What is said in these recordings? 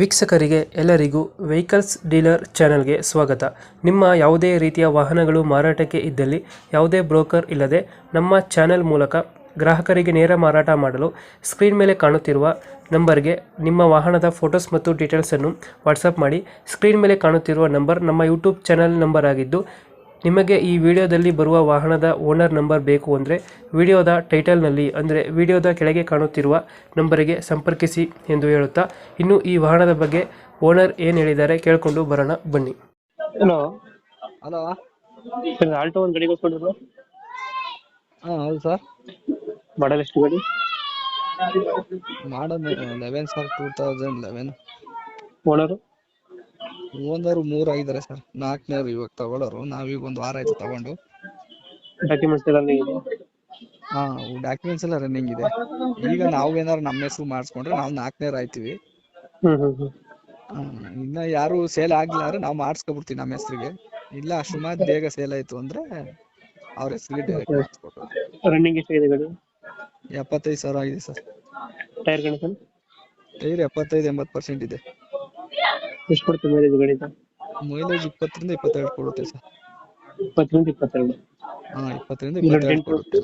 ವೀಕ್ಷಕರಿಗೆ ಎಲ್ಲರಿಗೂ vehicles dealer ಚಾನೆಲ್ಗೆ ಸ್ವಾಗತ. ನಿಮ್ಮ ಯಾವುದೇ ರೀತಿಯ ವಾಹನಗಳು ಮಾರಾಟಕ್ಕೆ ಇದ್ದಲ್ಲಿ ಯಾವುದೇ ಬ್ರೋಕರ್ ಇಲ್ಲದೆ ನಮ್ಮ ಚಾನೆಲ್ ಮೂಲಕ ಗ್ರಾಹಕರಿಗೆ ನೇರ ಮಾರಾಟ ಮಾಡಲು ಸ್ಕ್ರೀನ್ ಮೇಲೆ ಕಾಣುತ್ತಿರುವ ನಂಬರ್ಗೆ ನಿಮ್ಮ ವಾಹನದ ಫೋಟೋಸ್ ಮತ್ತು ಡೀಟೇಲ್ಸನ್ನು ವಾಟ್ಸಪ್ ಮಾಡಿ. ಸ್ಕ್ರೀನ್ ಮೇಲೆ ಕಾಣುತ್ತಿರುವ ನಂಬರ್ ನಮ್ಮ ಯೂಟ್ಯೂಬ್ ಚಾನೆಲ್ ನಂಬರ್ ಆಗಿದ್ದು, ನಿಮಗೆ ಈ ವಿಡಿಯೋದಲ್ಲಿ ಬರುವ ವಾಹನದ ಓನರ್ ನಂಬರ್ ಬೇಕು ಅಂದರೆ ವಿಡಿಯೋದ ಟೈಟಲ್ನಲ್ಲಿ ಅಂದರೆ ವಿಡಿಯೋದ ಕೆಳಗೆ ಕಾಣುತ್ತಿರುವ ನಂಬರಿಗೆ ಸಂಪರ್ಕಿಸಿ ಎಂದು ಹೇಳುತ್ತಾ, ಇನ್ನು ಈ ವಾಹನದ ಬಗ್ಗೆ ಓನರ್ ಏನು ಹೇಳಿದ್ದಾರೆ ಕೇಳಿಕೊಂಡು ಬರೋಣ ಬನ್ನಿ. Hello hello. ಆಲ್ಟೋ ಒಂದು ಗಾಡಿ ಕೊಡ್ಕೊಂಡ್ರು, ಹೌದು ಸರ್. ಮಾಡಲ್ ಎಷ್ಟು ಗಾಡಿ? ಮಾಡಲ್ 11 ಸರ್, 2011. ಓನರು ಓನರು 3 ಆಗಿದ್ದಾರೆ ಸರ್. 4ನೇರು ಇವಾಗ ತಗೊಳ್ಳೋರು. ನಾವೀಗ ಒಂದು ವಾರ ಆಯ್ತು ತಗೊಂಡು. ಡಾಕ್ಯುಮೆಂಟ್ಸ್ ಎಲ್ಲ ಡಾಕ್ಯುಮೆಂಟ್ಸ್ ಎಲ್ಲ ರನ್ನಿಂಗ್ ಇದೆ. ಈಗ ನಾವು ಏನಾರು ನಮ್ಮ ಹೆಸರು ಮಾಡಿಸ್ಕೊಂಡ್ರೆ ನಾವು 4ನೇರು ಆಯ್ತೀವಿ. ಇನ್ನ ಯಾರು ಸೇಲ್ ಆಗಿಲ್ಲ ಅಂದ್ರೆ ನಾವು ಮಾಡಿಸ್ಕೊಬಿಡ್ತೀವಿ ನಮ್ಮ ಹೆಸರಿಗೆ. ಇಲ್ಲ ಅಷ್ಟುಮಾತ್ ಬೇಗ ಸೇಲ್ ಆಯ್ತು ಅಂದ್ರೆ ಅವ್ರ ಹೆಸರಿಗೆ ಡೈರೆಕ್ಟ್ ಮಾಡಿಸ್ಕೊಟ್ಟು. ರನ್ನಿಂಗ್ ಎಷ್ಟಾಗಿದೆ ಗಾಡಿ? 75,000 ಆಗಿದೆ ಸರ್. Tyre condition? ಟೈರ್ 75-80% ಇದೆ. ಎಷ್ಟು ಕೊಡ್ತೀವಿ ಮೈಲೇಜ್ ಗಾಡಿ? ಮೈಲೇಜ್ 20ರಿಂದ 22 ಕೊಡುತ್ತೆ ಸರ್. 20ರಿಂದ 22? 20ರಿಂದ 22 ಕೊಡುತ್ತೆ.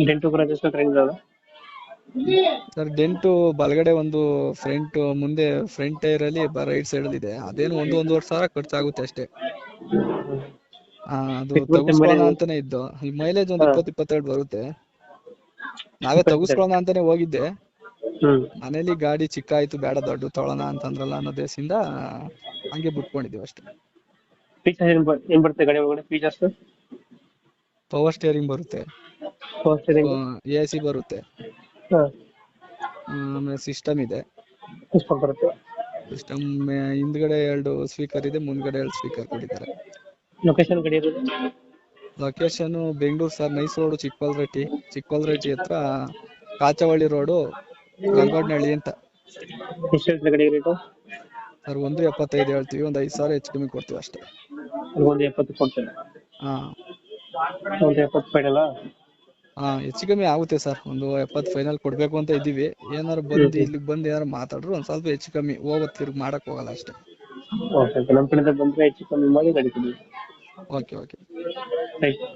ಡೆಂಟು ಕ್ರಾಚಸ್ ಟ್ರೈನ್ ಇದಾವೆ ಸರ್. ಡೆಂಟು ಬಲಗಡೆ ಒಂದು ಫ್ರಂಟ್, ಮುಂದೆ ಫ್ರಂಟ್ ಟೈರ್ ಅಲ್ಲಿ ರೈಟ್ ಸೈಡ್ ಅಲ್ಲಿ ಇದೆ. ಅದೇನು 1-1.5 ಸಾವಿರ ಖರ್ಚಾಗುತ್ತೆ ಅಷ್ಟೇ. ಅದು ತಗಸ್ಕೊಳ್ಳೋಣ ಅಂತಾನೆ ಇದ್ದು. ಈ ಮೈಲೇಜ್ ಒಂದು 20-22 ಬರುತ್ತೆ. ನಾವೇ ತಗಸ್ಕೊಳ್ಳೋಣ ಅಂತಾನೆ ಹೋಗಿದ್ದೆ. ಮನೇಲಿ ಗಾಡಿ ಚಿಕ್ಕ ಆಯ್ತು, ಬೇಡ ದೊಡ್ಡ ತೊಗೊಳೋಣ ಅಂತಂದ್ರಲ್ಲ ಅನ್ನೋ ದೇಶದಿಂದ ಹಂಗೆ ಬಿಟ್ಕೊಂಡಿದೀವಿ ಅಷ್ಟೇ. ಫೀಚರ್ಸ್ ಏನ್ ಬರುತ್ತೆ ಗಾಡಿ ಒಳಗಡೆ? ಫೀಚರ್ಸ್ ಪವರ್ ಸ್ಟೇರಿಂಗ್ ಬರುತ್ತೆ, AC ಬರುತ್ತೆ, ಆಮೇಲೆ ಸಿಸ್ಟಮ್ ಇದೆ. ಸಿಸ್ಟಮ್ ಹಿಂದ್ಗಡೆ 2 ಸ್ಪೀಕರ್ ಇದೆ, ಮುಂದ್ಗಡೆ 2 ಸ್ಪೀಕರ್ ಕೊಟ್ಟಿದ್ದಾರೆ. ಲೊಕೇಶನ್ ಗಾಡಿ ಇರೋದು? Location Bengaluru sir. Nice road, Chikkavalratti ಹತ್ರ ಕಾಚವಳ್ಳಿ ರೋಡು, ಗಂಗೋಡ್ನಹಳ್ಳಿ ಅಂತ. ಎಷ್ಟು ಹೇಳ್ತೀರಾ ಗಾಡಿ ರೇಟು? ಸರ್ 1.75 ಹೇಳ್ತೀವಿ. ಒಂದು 5,000 ಹೆಚ್ಚು ಕಮ್ಮಿ ಕೊಡ್ತೀವಿ ಅಷ್ಟೇ. 1.70 ಕೊಡ್ತೀರಾ? 1.70 ಫೈನಲ್? ಹೆಚ್ಚು ಕಮ್ಮಿ ಆಗುತ್ತೆ ಸರ್. ಒಂದು 70 ಫೈನಲ್ ಕೊಡ್ಬೇಕು ಅಂತ ಇದ್ದೀವಿ. ಏನಾರು ಬಂದು ಇಲ್ಲಿಗೆ ಬಂದು ಏನಾರು ಮಾತಾಡ್ರು ಒಂದ್ ಸ್ವಲ್ಪ ಹೆಚ್ಚು ಕಮ್ಮಿ, ಹೋಗೋದು ತಿರ್ಗಿ ಮಾಡಕ್ ಹೋಗಲ್ಲ ಅಷ್ಟೇ. ಓಕೆ, ನಮ್ಮ ಕಡೆಯಿಂದ ಬಂದ್ರೆ ಹೆಚ್ಚು ಕಮ್ಮಿ ಮಾಡಿ ಗಾಡಿ ಕೊಡಿ. ಓಕೆ. Thank you.